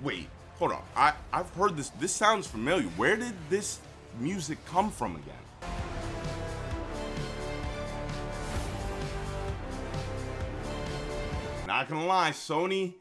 Wait, hold on. I've heard this. This sounds familiar. Where did this music come from again? Not gonna lie, Sony,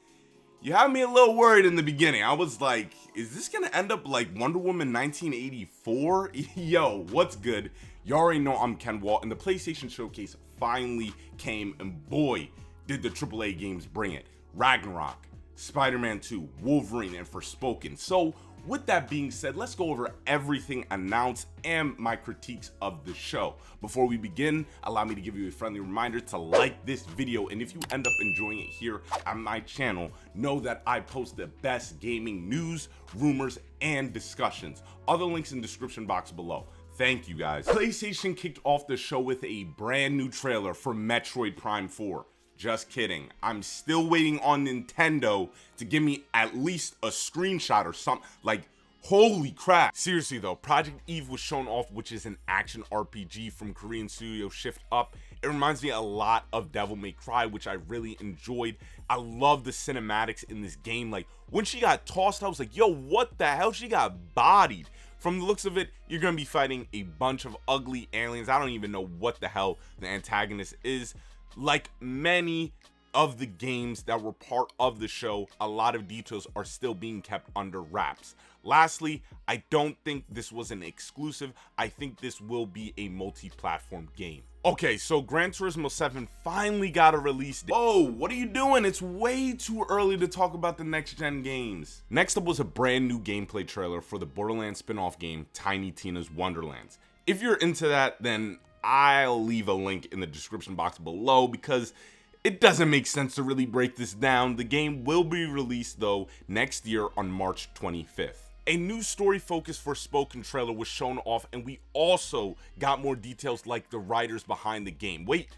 you had me a little worried in the beginning. I was like, is this gonna end up like Wonder Woman 1984? Yo, what's good? You already know I'm KenWal, and the PlayStation Showcase finally came, and boy, did the AAA games bring it. Ragnarok, Spider-Man 2, Wolverine, and Forespoken. So with that being said, let's go over everything announced and my critiques of the show. Before we begin, allow me to give you a friendly reminder to like this video, and if you end up enjoying it here on my channel, know that I post the best gaming news, rumors, and discussions. Other links in the description box below. Thank you guys. PlayStation kicked off the show with a brand new trailer for Metroid Prime 4. Just kidding. I'm still waiting on Nintendo to give me at least a screenshot or something. Like, holy crap. Seriously though, Project Eve was shown off, which is an action RPG from Korean studio Shift Up. It reminds me a lot of Devil May Cry, which I really enjoyed. I love the cinematics in this game. Like, when she got tossed, I was like, yo, what the hell? She got bodied. From the looks of it, you're gonna be fighting a bunch of ugly aliens. I don't even know what the hell the antagonist is. Like many of the games that were part of the show, a lot of details are still being kept under wraps. Lastly, I don't think this was an exclusive. I think this will be a multi-platform game. Okay, so Gran Turismo 7 finally got a release date. Oh, what are you doing? It's way too early to talk about the next-gen games. Next up was a brand new gameplay trailer for the Borderlands spin-off game, Tiny Tina's Wonderlands. If you're into that, then I'll leave a link in the description box below because it doesn't make sense to really break this down. The game will be released though next year on March 25th. A new story-focused Forespoken trailer was shown off, and we also got more details like the writers behind the game. Wait,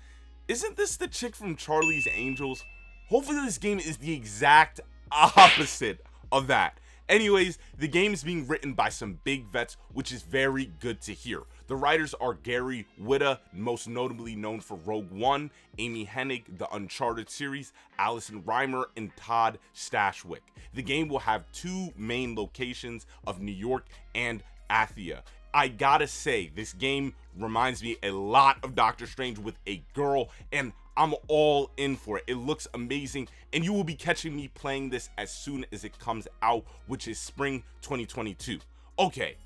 isn't this the chick from Charlie's Angels? Hopefully this game is the exact opposite of that. Anyways, the game is being written by some big vets, which is very good to hear. The writers are Gary Whitta, most notably known for Rogue One, Amy Hennig, the Uncharted series, Allison Reimer, and Todd Stashwick. The game will have two main locations of New York and Athia. I gotta say, this game reminds me a lot of Doctor Strange with a girl, and I'm all in for it. It looks amazing, and you will be catching me playing this as soon as it comes out, which is spring 2022. Okay,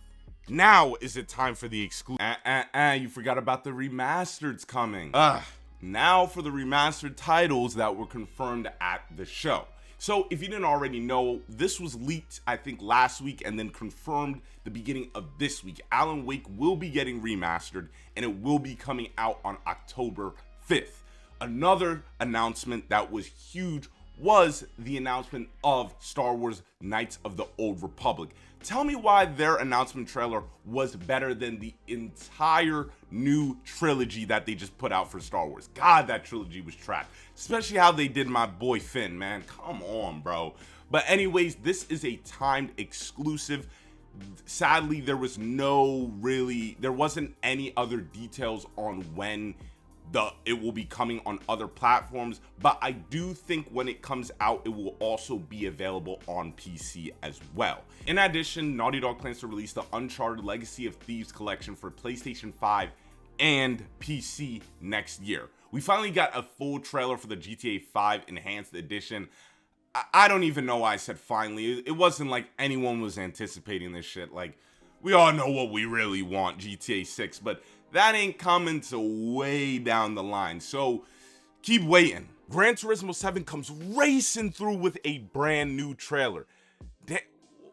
now is it time for the exclusive. You forgot about the remasters coming. Now for the remastered titles that were confirmed at the show. So if you didn't already know, this was leaked, I think, last week and then confirmed the beginning of this week. Alan Wake will be getting remastered, and it will be coming out on October 5th. Another announcement that was huge was the announcement of Star Wars Knights of the Old Republic. Tell me why their announcement trailer was better than the entire new trilogy that they just put out for Star Wars. God, that trilogy was trash. Especially how they did my boy Finn, man. Come on, bro. But anyways, this is a timed exclusive. Sadly, there wasn't any other details on when it will be coming on other platforms, but I do think when it comes out, it will also be available on PC as well. In addition, Naughty Dog plans to release the Uncharted Legacy of Thieves collection for PlayStation 5 and PC next year. We finally got a full trailer for the GTA 5 Enhanced Edition. I don't even know why I said finally. It wasn't like anyone was anticipating this shit. Like, we all know what we really want, GTA 6, but that ain't coming till way down the line, so keep waiting. Gran Turismo 7 comes racing through with a brand new trailer.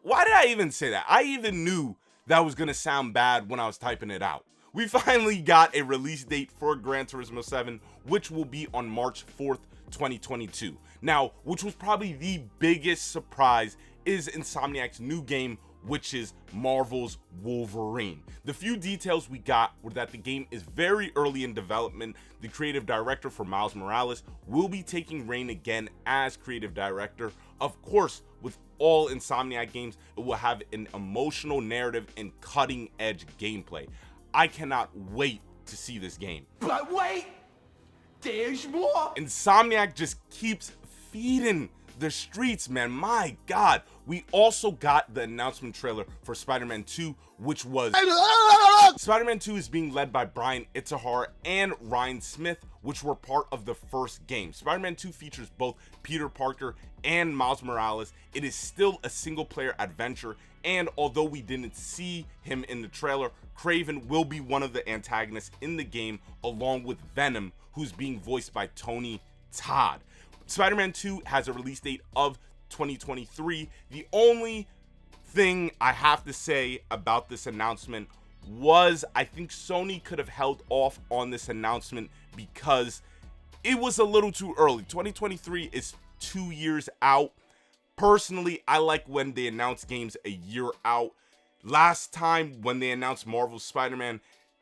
Why did I even say that? I even knew that was gonna sound bad when I was typing it out. We finally got a release date for Gran Turismo 7, which will be on March 4th, 2022. Now, which was probably the biggest surprise, is Insomniac's new game, which is Marvel's Wolverine. The few details we got were that the game is very early in development. The creative director for Miles Morales will be taking reign again as creative director. Of course, with all Insomniac games, it will have an emotional narrative and cutting edge gameplay. I cannot wait to see this game. But wait, there's more. Insomniac just keeps feeding the streets, man. My God, we also got the announcement trailer for Spider-Man 2, which was Spider-Man 2 is being led by Brian Itzahar and Ryan Smith, which were part of the first game. Spider-Man 2 features both Peter Parker and Miles Morales. It is still a single-player adventure, and although we didn't see him in the trailer, Kraven will be one of the antagonists in the game, along with Venom, who's being voiced by Tony Todd. Spider-Man 2 has a release date of 2023. The only thing I have to say about this announcement was I think Sony could have held off on this announcement because it was a little too early. 2023 is 2 years out. Personally, I like when they announce games a year out. Last time when they announced Marvel's Spider-Man,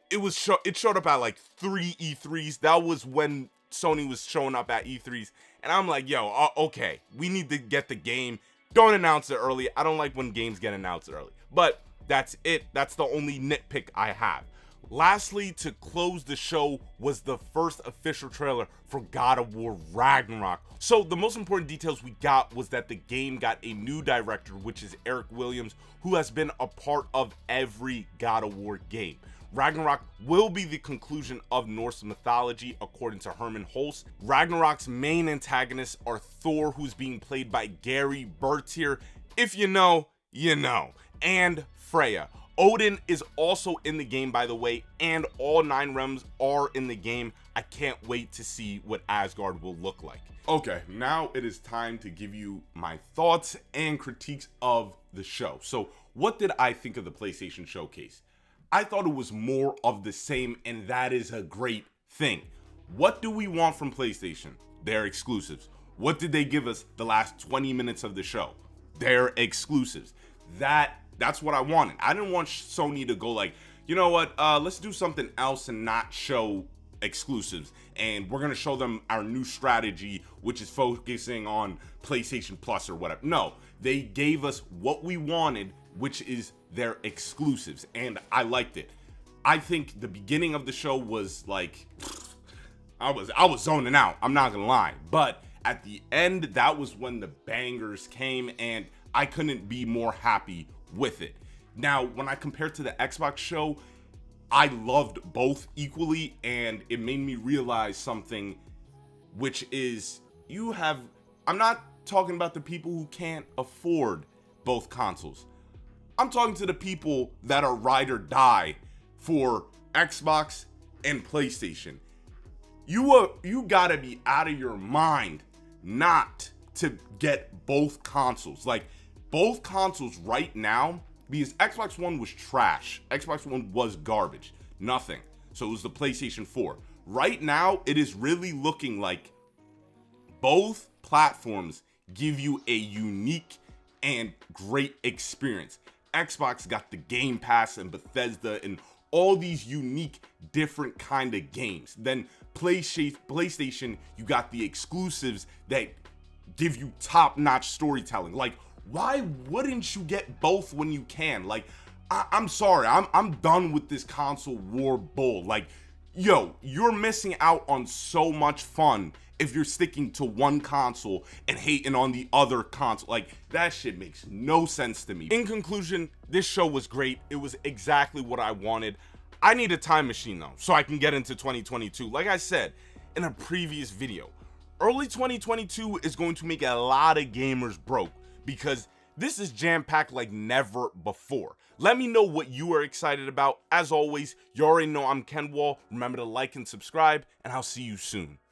it showed up at like 3 E3s. That was when Sony was showing up at E3s, and I'm like, yo, okay, we need to get the game. Don't announce it early. I don't like when games get announced early. But that's it. That's the only nitpick I have. Lastly, to close the show was the first official trailer for God of War Ragnarok. So the most important details we got was that the game got a new director, which is Eric Williams, who has been a part of every God of War game. Ragnarok will be the conclusion of Norse mythology, according to Herman Hulst. Ragnarok's main antagonists are Thor, who's being played by Gary Bertier, if you know, you know, and Freya. Odin is also in the game, by the way, and all 9 realms are in the game. I can't wait to see what Asgard will look like. Okay, now it is time to give you my thoughts and critiques of the show. So, what did I think of the PlayStation Showcase? I thought it was more of the same, and that is a great thing. What do we want from PlayStation? Their exclusives. What did they give us the last 20 minutes of the show? Their exclusives. That's what I wanted. I didn't want Sony to go like, you know what, let's do something else and not show exclusives. And we're going to show them our new strategy, which is focusing on PlayStation Plus or whatever. No, they gave us what we wanted, which is their exclusives, and I liked it. I think the beginning of the show was like, I was zoning out, I'm not gonna lie, but at the end, that was when the bangers came, and I couldn't be more happy with it. Now, when I compare to the Xbox show, I loved both equally, and it made me realize something, which is I'm not talking about the people who can't afford both consoles. I'm talking to the people that are ride or die for Xbox and PlayStation. You gotta be out of your mind not to get both consoles. Like, both consoles right now, because Xbox One was trash. Xbox One was garbage. Nothing. So it was the PlayStation 4. Right now, it is really looking like both platforms give you a unique and great experience. Xbox got the Game Pass and Bethesda and all these unique, different kind of games. Then PlayStation, you got the exclusives that give you top-notch storytelling. Like, why wouldn't you get both when you can? Like, I'm sorry, I'm done with this console war bull. Like, yo, you're missing out on so much fun if you're sticking to one console and hating on the other console. Like, that shit makes no sense to me. In conclusion, this show was great. It was exactly what I wanted. I need a time machine though, so I can get into 2022. Like I said in a previous video, early 2022 is going to make a lot of gamers broke because this is jam-packed like never before. Let me know what you are excited about. As always, you already know I'm KenWal. Remember to like and subscribe, and I'll see you soon.